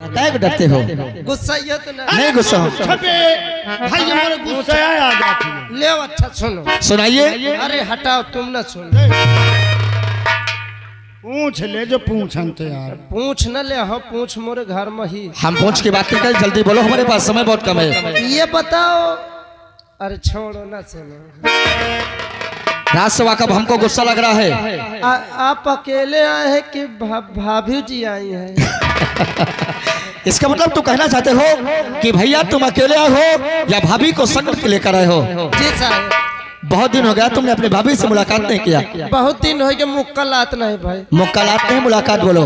काय को डरते हो? गुस्सा ये तो नहीं गुस्सा हो। भाई हमारे गुस्सा आ जाती है। ले अच्छा सुनो, सुनाइए। अरे हटाओ तुम ना सुन, पूछ ले जो पूछते यार। पूछ न ले, हाँ पूछ मोरे घर में ही। हम पूछ की बात कर, जल्दी बोलो, हमारे पास समय बहुत कम है। ये बताओ, अरे छोड़ो ना सुनो। राजसभा कब हमको गुस्सा लग रहा है। आप अकेले आए हैं कि भाभी जी आई हैं? इसका मतलब तो कहना चाहते हो कि भैया तुम अकेले आए हो या भाभी को संग के लेकर आए हो? जी साहब। बहुत दिन हो गया तुमने अपनी भाभी से मुलाकात नहीं किया। बहुत दिन हो गए, मुक्कलात नहीं भाई। मुलाकात नहीं, मुलाकात बोलो।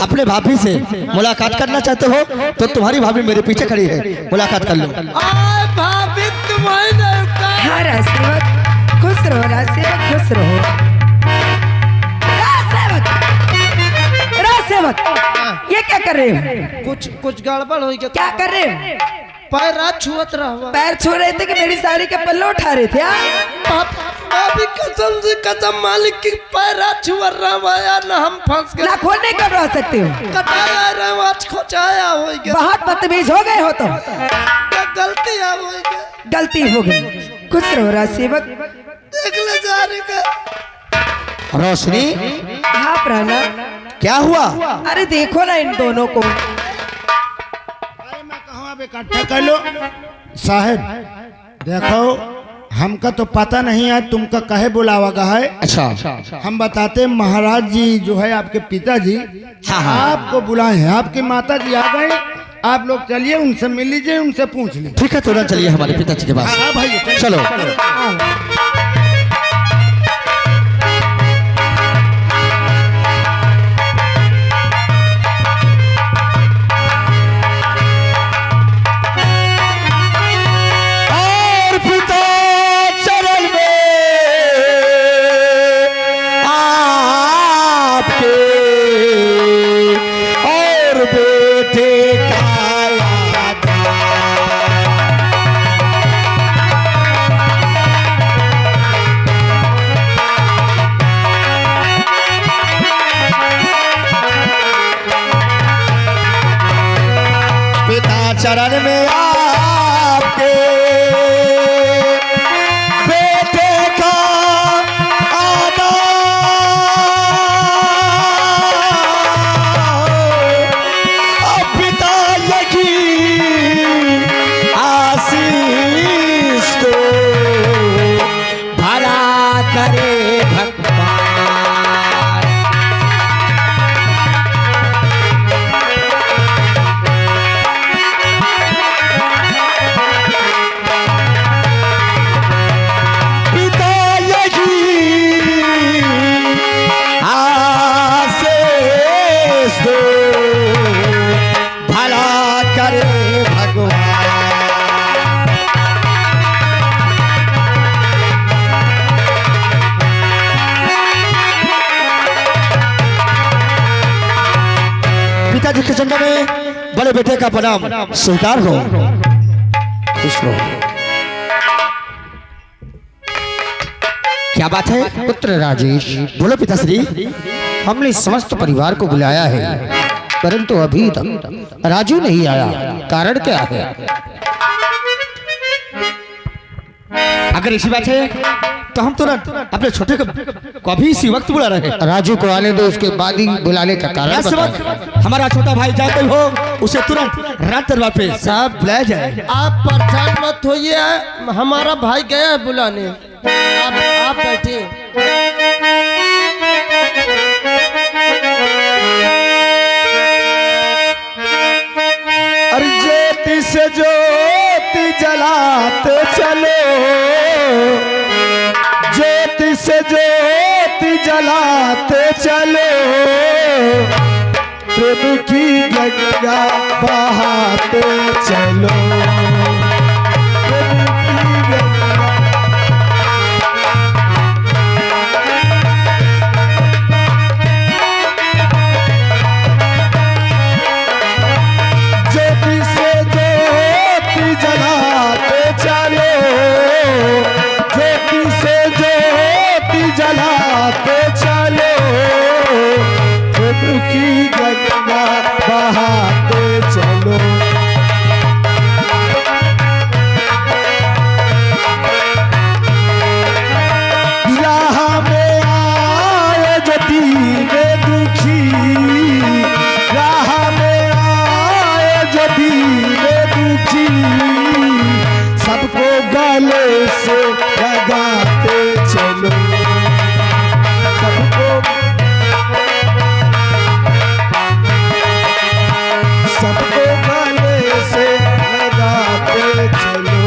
अपने भाभी से मुलाकात करना चाहते हो तो तुम्हारी भाभी मेरे पीछे खड़ी है, मुलाकात कर लो। भाभी तुम्हारी खुश रहो राजसेवक, खुश रहो राजसेवक। ये क्या कर रहे हो? कुछ गड़बड़ हो गया। क्या कर रहे हो? पैर रात छुअत रहा। पैर छू रहे थे कि मेरी साड़ी का पल्ला उठा रहे थे? भाभी कसम से कसम मालिक की पैर रात छुअ रहा यार, ना हम फंस गए। ना खोलने कब रह सकते हो? कटाया रहा, आज खोचाया हो गया। बहुत बदतमीज हो गए हो तुम। गलती हो गई, गलती हो गई। खुश रहो राजसेवक। देख ले जा रही का रोशनी। हाँ प्राणा, क्या हुआ? अरे देखो ना इन दोनों को। इकट्ठा कर लो साहब। देखो हमका तो पता नहीं है तुमका कहे बुलावा गया है। अच्छा, हम बताते महाराज जी जो है आपके पिताजी आपको बुलाए हैं। आपकी माता जी आ गए, आप लोग चलिए उनसे मिल लीजिए, उनसे पूछ लीजिए। ठीक है, तुरंत चलिए हमारे पिताजी के पास। हाँ भाई चलो। चरण में आपके बेटे का आना, अब पिता यही आशीष तो भला करे भगवान। पिताजी के चंदा में बड़े बेटे का प्रणाम स्वीकार हो। खुश रहो। क्या बात है पुत्र राजेश? बोलो पिताश्री। हमने समस्त परिवार को बुलाया है, परंतु अभी तक राजू नहीं आया। कारण क्या है? अगर ऐसी बात है तो हम तुरंत अपने छोटे को अभी इसी वक्त बुला रहे हैं। राजू को आने दो, उसके बाद ही बुलाने का कारण बताओ। हमारा छोटा भाई जाते हो उसे तुरंत रात दरबार पे साहब बुलाया जाए। आप परेशान मत होइए, हमारा भाई गया है बुलाने। आप बैठिए। अरे ज्योति से ज्योति जलाते चलो, ज्योति से ज्योति जलाते चलो, प्रेम की गंगा बहाते चलो। प्रेम की गंगा ज्योति से ज्योति जलाते चलो, ज्योति से ज्योति जलाते चलो, प्रेम की गंगा बहाते चलो। राह में आए जो दीने दुखी, राह में आए जो दीने दुखी, सबको गले से लगाते चलो, सबको सबको गले से लगाते चलो।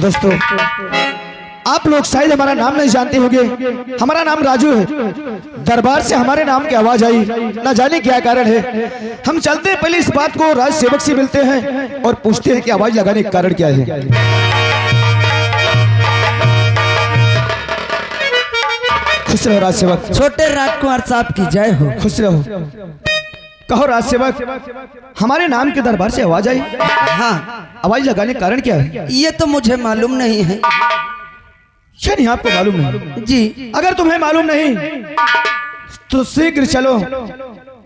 दोस्तों, आप लोग शायद हमारा नाम नहीं जानते होंगे। हमारा नाम राजू है। दरबार से हमारे नाम की आवाज आई, ना जाने क्या कारण है। हम चलते हैं, पहले इस बात को राज सेवक से मिलते हैं और पूछते हैं कि आवाज लगाने का कारण क्या है। खुश रहो राज सेवक। छोटे राजकुमार साहब की जय हो। खुश रहो। कहो राज सेवक, हमारे नाम के दरबार से आवाज आई। हाँ, आवाज लगाने का कारण क्या है? ये तो मुझे मालूम नहीं है क्या नहीं आपको मालूम नहीं? जी। अगर तुम्हें मालूम नहीं तो शीघ्र चलो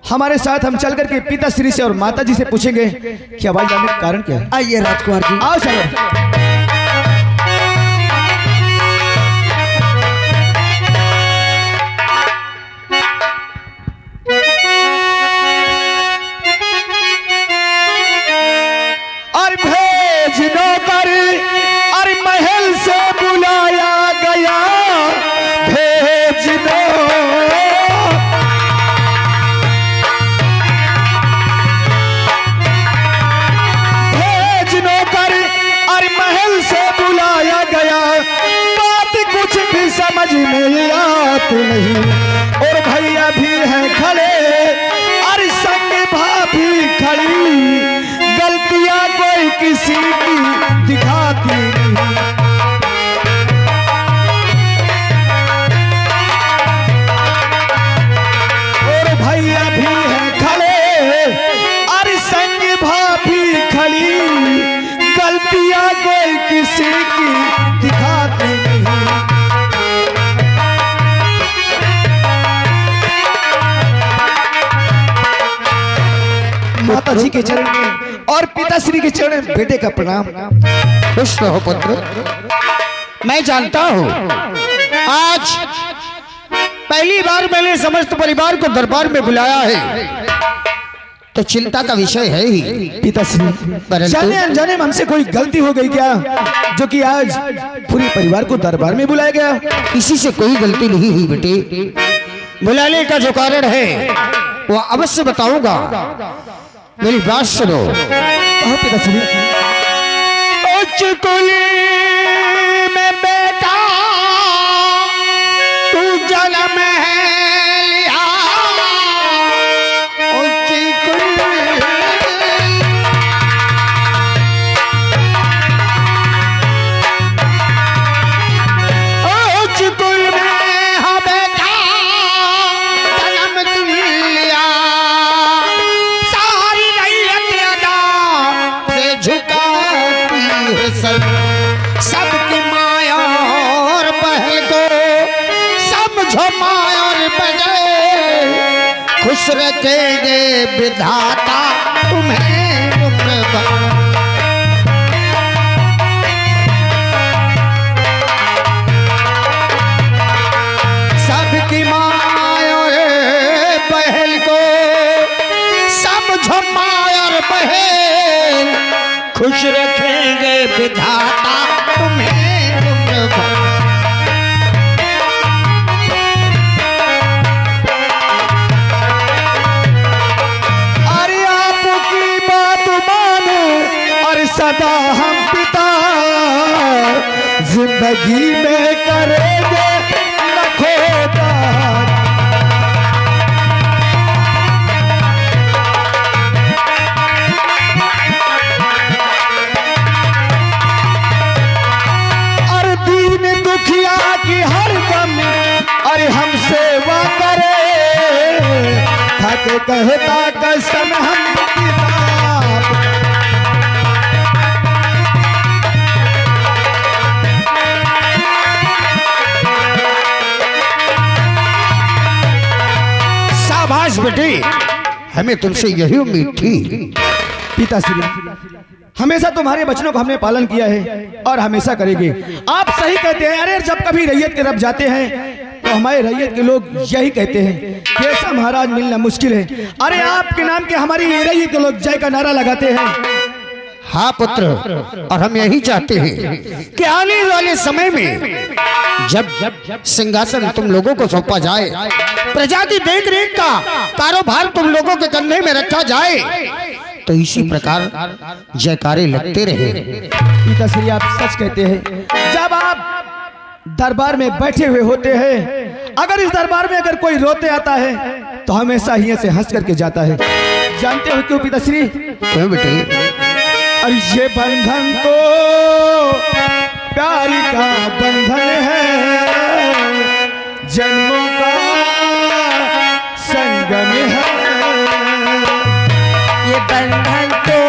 हमारे साथ। हम चल करके पिता श्री से और माता जी से पूछेंगे कि आवाज लगाने का कारण क्या है। आइए राजकुमार जी। आओ चलो। और भेज नौकर और महल से बुलाया गया, भेज दो। भेज नौकर और महल से बुलाया गया, बात कुछ भी समझ में आती नहीं। और भैया भी हैं खड़े और संग भाभी खड़ी, गलतियां कोई किसी की दिखाती नहीं। और भैया भी हैं खड़े और संग भाभी खड़ी, गलतियां कोई किसी की दिखाती नहीं। माता जी के चरण में और पिताश्री के चरण में बेटे का प्रणाम। खुश रहो पुत्र। मैं जानता हूँ आज पहली बार मैंने समस्त परिवार को दरबार में बुलाया है, तो चिंता का विषय है ही। पिताश्री, परंतु जाने अनजाने में हमसे कोई गलती हो गई क्या, जो कि आज पूरे परिवार को दरबार में बुलाया गया? किसी से कोई गलती नहीं हुई बेटे। बुलाने का जो कारण है वो अवश्य बताऊंगा। मेरी बात सुनो। कहो पिताश्री। उच्च कुली में बेटा तू जन्म है लिया, उच्च कुली उच्च कुल में हा बेटा जन्म तू लिया, सारी रैयत अदा से झुकाती है सर। सबकी माया और बहल को समझो माया और बहल, खुश रखेंगे विधाता तुम्हें उम्र भर। सबकी माया और बहल को समझो माया और बहल, खुश रखेंगे विधाता तुम्हें उम्र भर। अरे आपकी बात माने और सदा हम पिता जिंदगी में करेंगे न खोदा। और दीन दुखिया की हर दम अरे हम सेवा करें, खाके कहता कसम हम पिता। शाबाश बेटे, हमें तुमसे यही उम्मीद थी। पिताश्री, हमेशा तुम्हारे वचनों को हमने पालन किया है और हमेशा करेंगे। आप सही कहते हैं। अरे जब कभी रैयत के रब जाते हैं तो हमारे रैयत के लोग यही कहते हैं कि ऐसा महाराज मिलना मुश्किल है। अरे आपके नाम के हमारी रैयत के लोग जय का नारा लगाते हैं। हाँ पुत्र, और हम यही चाहते हैं कि आने वाले समय में जब सिंहासन तुम लोगों को सौंपा जाए, प्रजा की देख रेख का कारोबार तुम लोगों के कंधे में रखा जाए, तो इसी प्रकार जयकारे लगते रहे। पिताश्री, आप सच कहते हैं। जब आप दरबार में बैठे हुए होते हैं, अगर इस दरबार में अगर कोई रोते आता है तो हमेशा ही से हंस करके जाता है। जानते हो क्यों पिताश्री? क्यों बेटे? और ये बंधन तो प्यार का बंधन है, जन्मों का संगम है। ये बंधन तो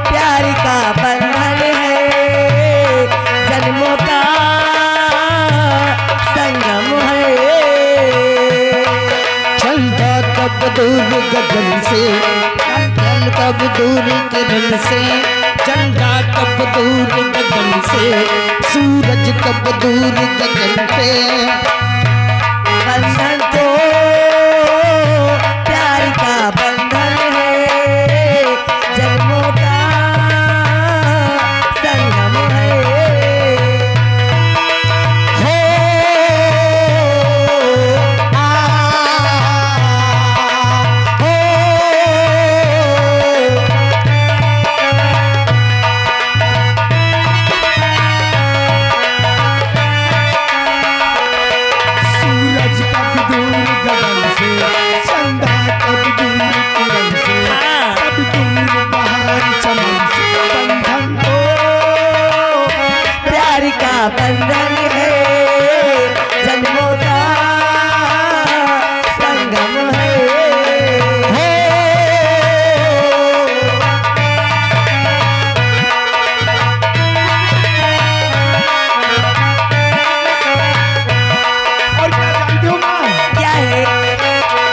प्यार का बंधन है, जन्मों का संगम है। चलता कब दूर गगन से, चल कब दूर किरण से, चंदा कब दूर गगन से, सूरज कब दूर गगन से। बंधन तो प्यार का बंधन है, जन्मों का संगम है। सूरज कब दूर गगन से, चंदा कब दूर किरण से, कब दूर बाहर चमन से। बंधन तो प्यार का बंधन है, जन्मों का संगम है। और क्या जानते हो माँ? क्या है?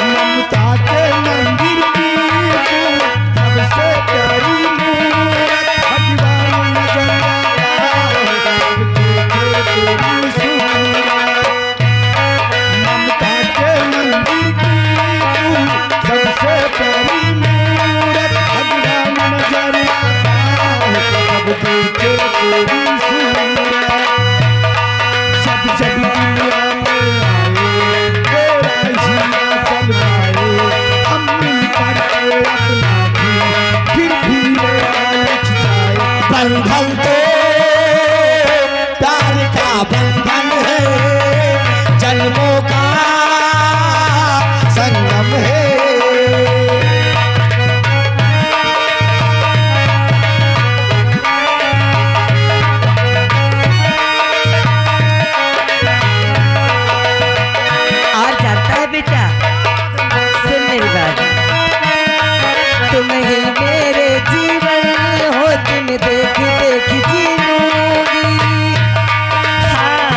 ममता के मंदिर की तू सबसे प्यारी मूरत, भगवान नजर आया तेरी सूरत। ममता के मंदिर की तू सबसे प्यारी मूरत, भगवान नजर आया तेरी सूरत। जब जब दुनिया में आए तेरा जीना चल पाए, हम मिलकर के अपना फिर भी ये लालच जाए। बंधन तो प्यार का बंधन है, जन्मों का संगम है। और जानता है बेटा, सुन मेरी बात, तुम ही मेरे जीवन हो, तुम देख देख जी लूंगी। हाँ,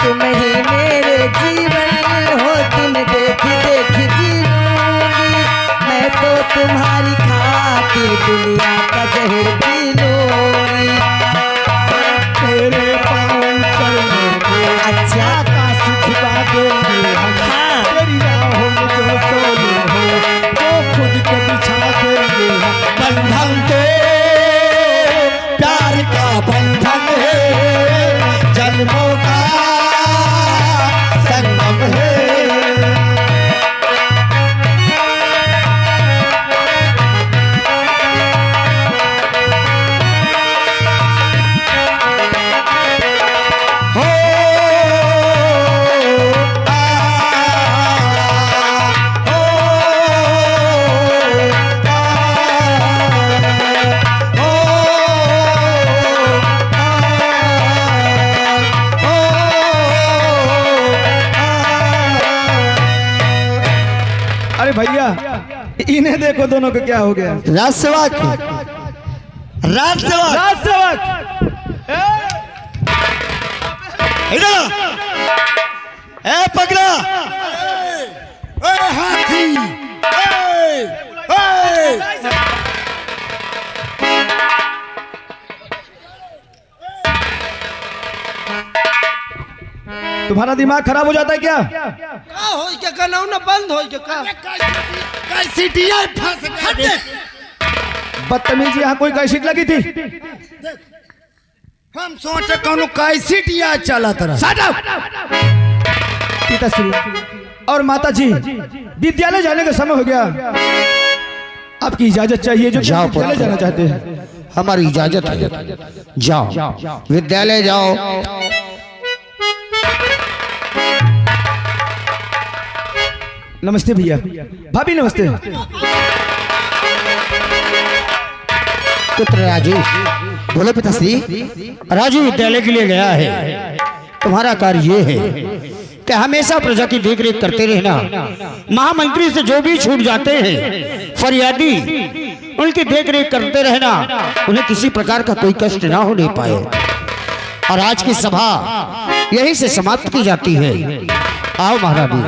तुम ही मेरे जीवन हो, तुम देख देख जी लूंगी। मैं तो तुम्हारी खातिर दुनिया का जहर पी लूंगी। तेरे पावन चरणों में अच्छा। आकाश झुका देंगे हम। हाँ। तेरी राहों में जो सोने हो वो खुद के बिछा देंगे हम। बंधन तो प्यार का बंधन है, जन्मों का संगम है। अरे भैया, इन्हें देखो दोनों को क्या हो गया। राजसेवक, राजसेवक, राजसेवक, ए पगला, हाथी, तुम्हारा दिमाग खराब हो जाता है क्या? का होई के गनाऊ ना बंद होई के का कैसीटिया फंस गए। बदतमीजी, यहाँ कोई कैसीट लगी थी? हम सोचे कौन कैसीटिया चला तरह। पिताश्री और माता जी, विद्यालय जाने का समय हो गया, आपकी इजाजत चाहिए। जो जाओ विद्यालय जाना चाहते हैं, हमारी इजाजत है, जाओ विद्यालय जाओ। नमस्ते भैया, भाभी नमस्ते। पुत्र राजू, बोलो पिताश्री। राजू विद्यालय के लिए गया है। तुम्हारा कार्य ये है कि हमेशा प्रजा की देखरेख करते रहना। महामंत्री से जो भी छूट जाते हैं फरियादी, उनकी देखरेख करते रहना, उन्हें किसी प्रकार का कोई कष्ट ना होने पाए। और आज की सभा यहीं से समाप्त की जाती है। आओ महारानी।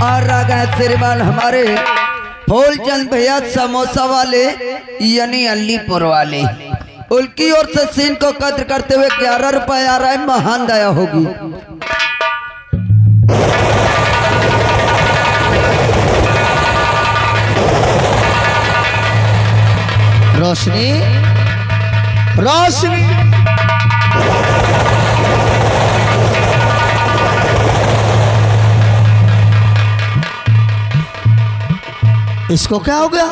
और रागा श्रीमान हमारे फूलचंद भैया समोसा वाले यानी अलीपुर वाले, उनकी ओर से सीन को कद्र करते हुए 11 रुपए आ रहा है। महान दया होगी। रोशनी, रोशनी, इसको क्या हो गया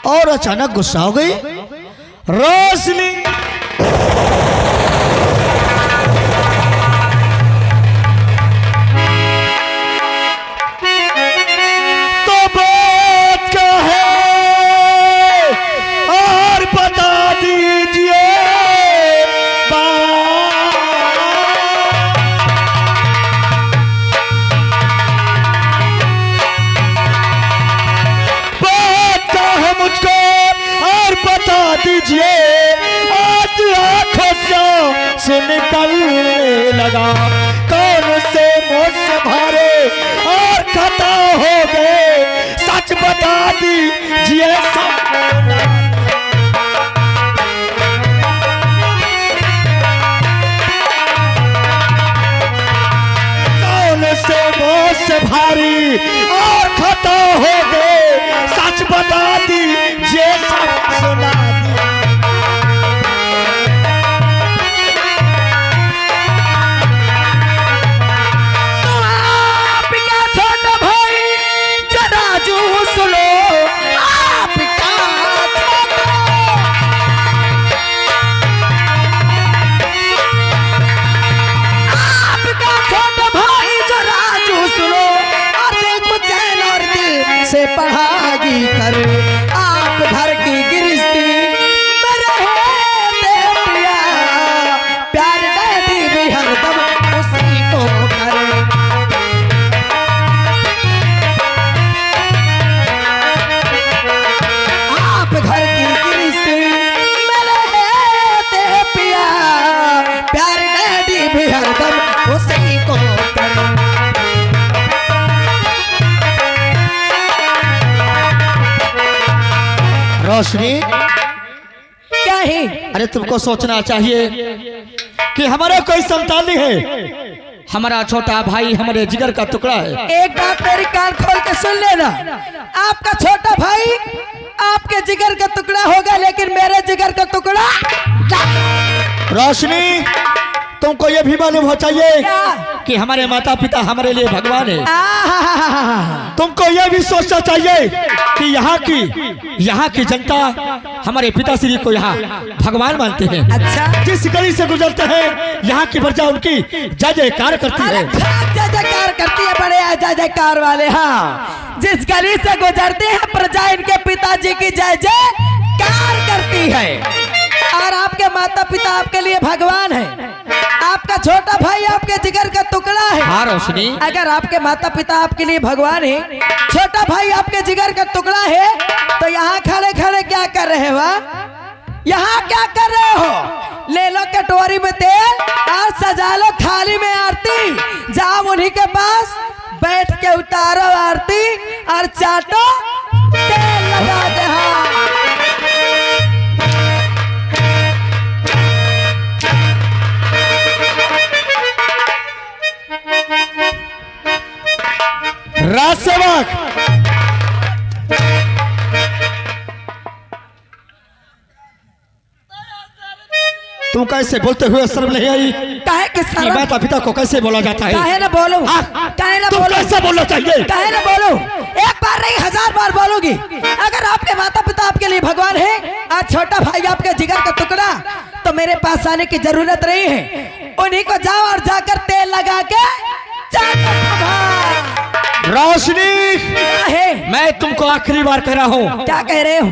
और अचानक गुस्सा हो गई? रोशनी, तो बात क्या है और बता दीजिए। बात क्या है मुझको और बता दीजिए। आज आंखों से निकलने लगा, कौन से मुझसे भरे और खता हो गए, सच बता दीजिए। कौन से मुझसे भारी और खता हो गए, सच बता दीजिए, सब सुना दी। से पढ़ाई कर आप घर की गृहस्थी में रहते पिया, प्यार डैडी भी हरदम उसी को करे। आप घर की गृहस्थी में रहते पिया, प्यार डैडी भी हरदम उसी को करे। रोशनी, क्या है? अरे तुमको सोचना चाहिए कि हमारा कोई संतान नहीं है। हमारा छोटा भाई हमारे जिगर का टुकड़ा है। एक बात मेरी कान खोल के सुन लेना, आपका छोटा भाई आपके जिगर का टुकड़ा होगा, लेकिन मेरे जिगर का टुकड़ा। रोशनी, तुमको ये भी मालूम हो चाहिए क्या? कि हमारे माता पिता हमारे लिए भगवान है। आहा, तुमको ये भी सोचना चाहिए कि यहाँ की जनता हमारे पिताश्री को यहाँ भगवान मानते हैं। अच्छा, जिस गली से गुजरते हैं यहाँ की प्रजा उनकी जय जयकार करती है। जय जयकार करती है, बड़े जय जयकार वाले। हाँ, जिस गली से गुजरते हैं प्रजा इनके पिताजी की जय जयकार करती है। और आपके माता पिता आपके लिए भगवान है। आपका छोटा भाई आपके जिगर का टुकड़ा है। हाँ रोशनी, अगर आपके माता पिता आपके लिए भगवान है, छोटा भाई आपके जिगर का टुकड़ा है, तो यहाँ खड़े खड़े क्या कर रहे हो? यहाँ क्या कर रहे हो? ले लो कटोरी में तेल और सजा लो थाली में आरती। जाओ उन्हीं के पास बैठ के उतारो आरती और चाटो तेल लगा दे। राजसेवक तुम कैसे बोलते हुए शर्म नहीं आई? काहे के कि शर्म? माता पिता को कैसे बोला जाता है? काहे ना बोलो? काहे ना तुम बोलो? कैसे बोलना चाहिए? काहे ना बोलो? एक बार नहीं 1000 बार बोलोगी। अगर आपके माता पिता आपके लिए भगवान है और छोटा भाई आपके जिगर का टुकड़ा, तो मेरे पास आने की जरूरत नहीं है। उन्हीं को जाओ और जाकर तेल लगा के रोशनी, है। मैं तुमको आखिरी बार कह रहा हूँ क्या कह रहे हो?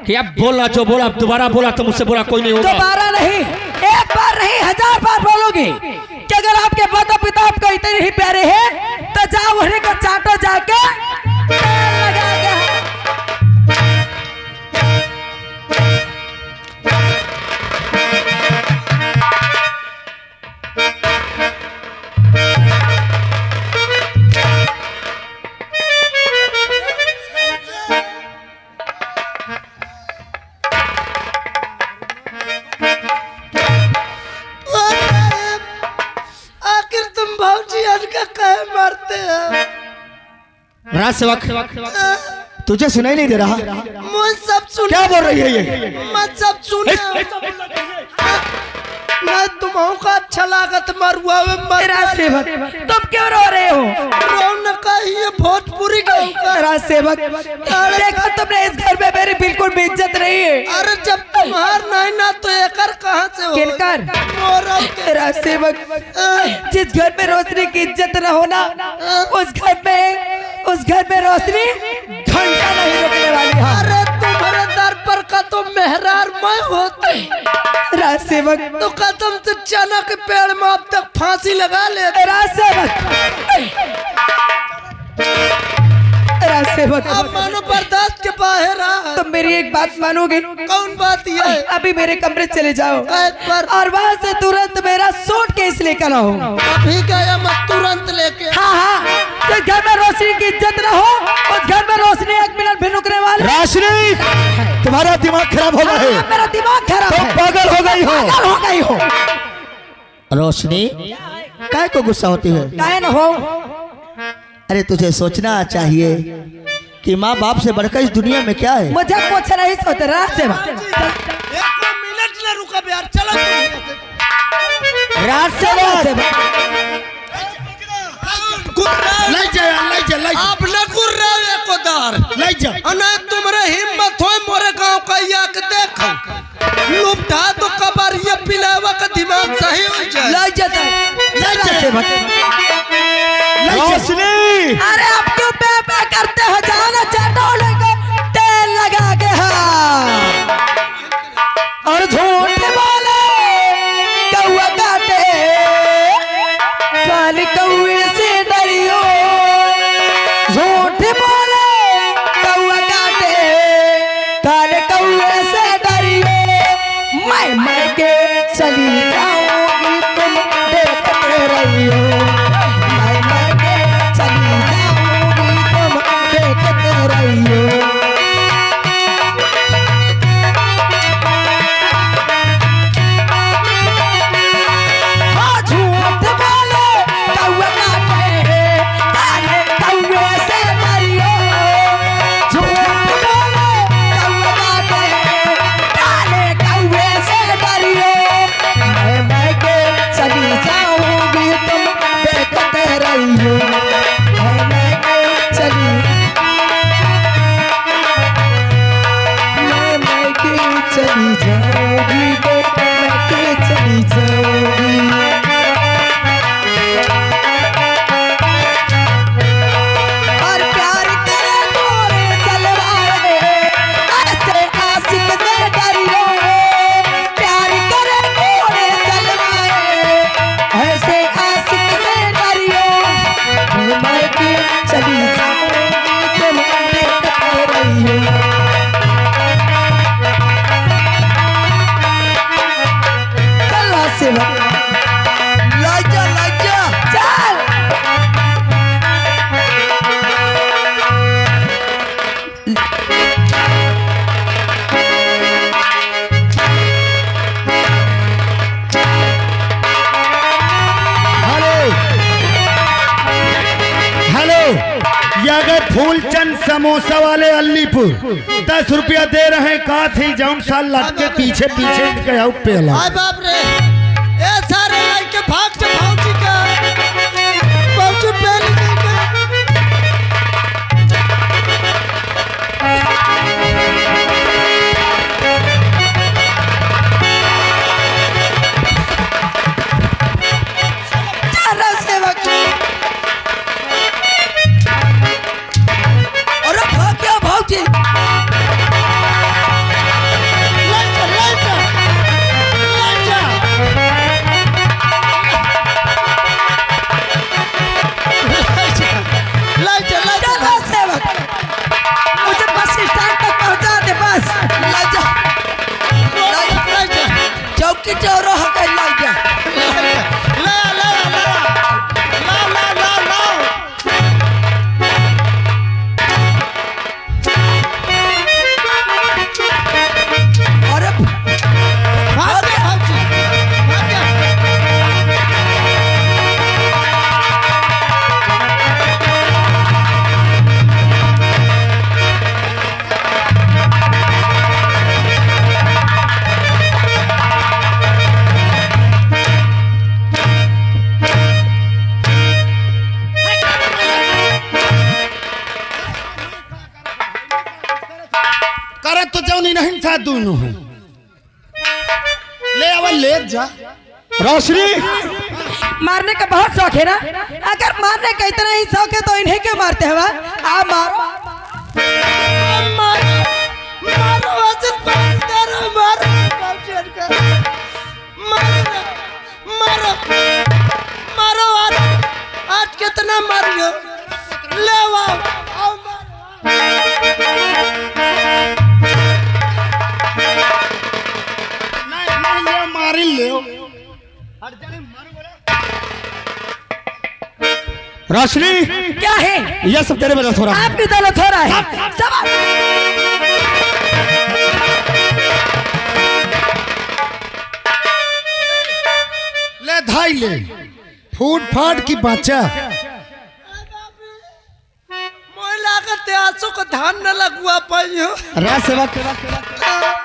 कि अब बोला जो बोला, अब दोबारा बोला तो मुझसे बोला कोई नहीं होगा। दोबारा नहीं, एक बार नहीं 1000 बार बोलोगी कि अगर आपके माता पिता आपको इतने ही प्यारे हैं तो जाओ उन्हीं को चाटो जाके तेल लगा के। आखिर तुम भाजी अनका कहे मारते हो? राजसेवक तुझे सुनाई नहीं दे रहा? मुझे सब सुन। क्या बोल रही है ये? मैं सब सुना। मैं तुम्हारा का अच्छा लागत मरुआ में मर। राजसेवक तुम क्यों रो रहे हो? रौनक ये भोजपुरी गाँव का। राजसेवक देखो तुमने इस घर में मेरी बिल्कुल भी इज्जत नहीं है। अरे जब तुम्हार नहीं ना तो एकर कहाँ से हो? किनकर? मोरा के। राजसेवक जिस घर में रोशनी की इज्जत न होना, उस घर में रोशनी घंटा नहीं रुकने वाली है। अरे तुम्हारे दर पर का तो मेहरार मैं होती। राजसेवक तो कदम से चना के पेड़ में अब तक फांसी लगा ले। राजसेवक अब मानो बर्दाश्त के बाहर आ। तुम मेरी एक बात मानोगे? कौन बात ये? अभी मेरे कमरे चले जाओ पर और वहाँ से तुरंत मेरा सूट केस लेकर आओ। अभी गया मैं तुरंत लेके। हाँ, जिस घर में रोशनी की इज्जत न हो उस घर में रोशनी एक मिनट भी रुकने वाली। रोशनी, तुम्हारा दिमाग खराब हो गया है। मेरा दिमाग खराब है। पागल हो गई हो। पागल हो गई हो। रोशनी काय को गुस्सा होती है? काहे न हो? अरे तुझे सोचना चाहिए कि माँ बाप से बढ़कर इस दुनिया में क्या है। मुझे कुछ नहीं सोच रहा से एक मिनट ना रुका यार, चलो आप न गुर्रा कोदार ले जा। अने तुमरे हिम्मत हो मोरे गांव का याक देखो लुप्ता तो कबर ये पिलावा का दिमाग सही हो जाए। ले जाता रोशनी, अरे आप क्यों पे करते हो? जाना चटोले को तेल लगा के। हाँ और झूठ बोले कौआ काटे, काली कौए से डरियो। झूठ बोले कौआ काटे, काले कौए से डरियो। मैं के चली जाऊंगी तुम देखते रहियो। मैं के चली जाऊंगी तुम देखते रहियो। हाँ झूठ बोले कौआ काटे, काले कौए से डरियो। झूठ बोले कौआ काटे, हेलो, ये गए फूलचंद समोसा वाले अलीपुर 10 रुपया दे रहे हैं। कहा थी जौन साल लग के पीछे पीछे इनके आओ पेला। आय बाप रे, ए सारे लाई के भाग जा भाऊजी का, भाऊजी पहले चलो सेवक। अरे भाग गया भाऊजी। चलो सेवक, मुझे बस स्टैंड तक पहुंचा दे बस। ले जा, चौकी चौराहा का ले जा। अरे भाग गया भाऊजी। करत तो जौन नहीं था दोनों है। ले आवा ले जा। रोशनी, मारने का बहुत शौक है ना? अगर मारने का इतना ही शौक है तो इन्हें क्यों मारते हैं? आप मारो। मारो वचन पाकर मारो भाऊजी का, मारो मारो आज कितना मारियो, ले आओ नहीं ले मारी ले। रोशनी, क्या है? ये सब तेरे वजह हो रहा है। आपकी दौलत हो रहा है सब। ले धाई ले, फूट फाट की बच्चा। मोला का त्यासो को धान न लगवा पाई हो। राज सेवक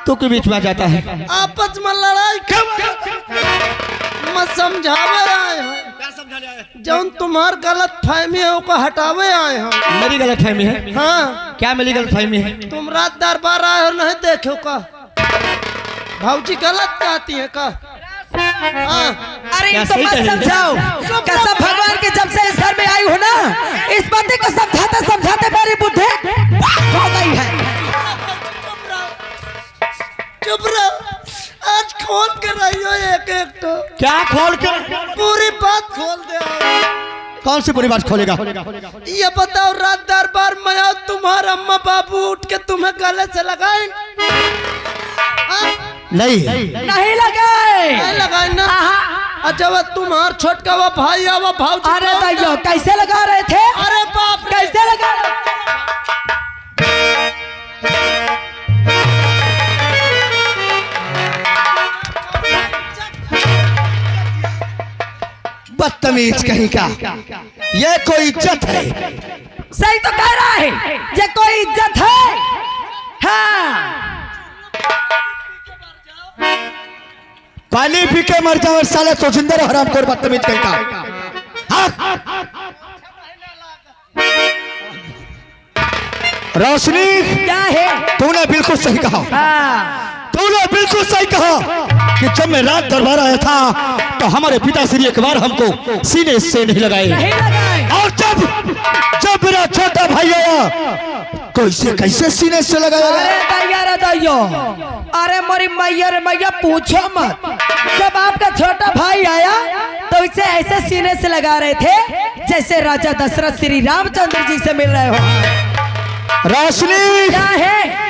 तू के बीच में आ जाता है। आपस में लड़ाई क्यों? मैं समझावे आए हो। जौन तुम्हार गलत फहमी है उसको हटावे आए हो। मेरी गलत फहमी है? हाँ, क्या मेरी गलत फहमी है? तुम रात दरबार आए हो, नहीं देखो का भाऊजी गलत कहती है का? हाँ, अरे क्या इनको सही मत कह रही है? समझाओ। कसम भगवान के जब से इस घर में आई हो ना, इस बंदे को समझाते समझाते मेरी बुद्धि खो गई है। चुप रहो, आज खोल के रही हो एक एक तो। क्या खोल कर? पूरी बात खोल दे। कौन सी पूरी बात खोलेगा? ये बताओ, रात दरबार में आओ, तुम्हारा अम्मा बाबू उठ के तुम्हें गले से लगाए? नहीं नहीं लगाए। नहीं लगाए ना? अच्छा, वो तुम्हार छोटका वो भाई है, वो भाऊजी। अरे दैयो, कैसे लगा रहे थे? अरे बाप रे, कैसे लगा रहे? बदतमीज कहीं का, ये कोई इज्जत है? सही तो कह रहा है, ये कोई इज्जत है? हाँ, पानी पी के मर जाओ साले सोचिंदर हरामखोर बदतमीज कहीं का। हाँ? रोशनी, क्या है? तूने बिल्कुल सही कहा। हाँ, तूने बिल्कुल सही कहा कि जब मैं रात दरबार आया था तो हमारे पिताश्री एक बार हमको सीने से नहीं लगाए, नहीं लगाए। और जब मेरा छोटा भाई आया तो इसे कैसे सीने से लगाया? अरे दैया रे दैयो, अरे मोरी मैया रे मैया, पूछो मत। जब आपका छोटा भाई आया तो इसे ऐसे सीने से लगा रहे थे जैसे राजा दशरथ श्री रामचंद्र जी से मिल रहे हो। रोशनी, क्या है?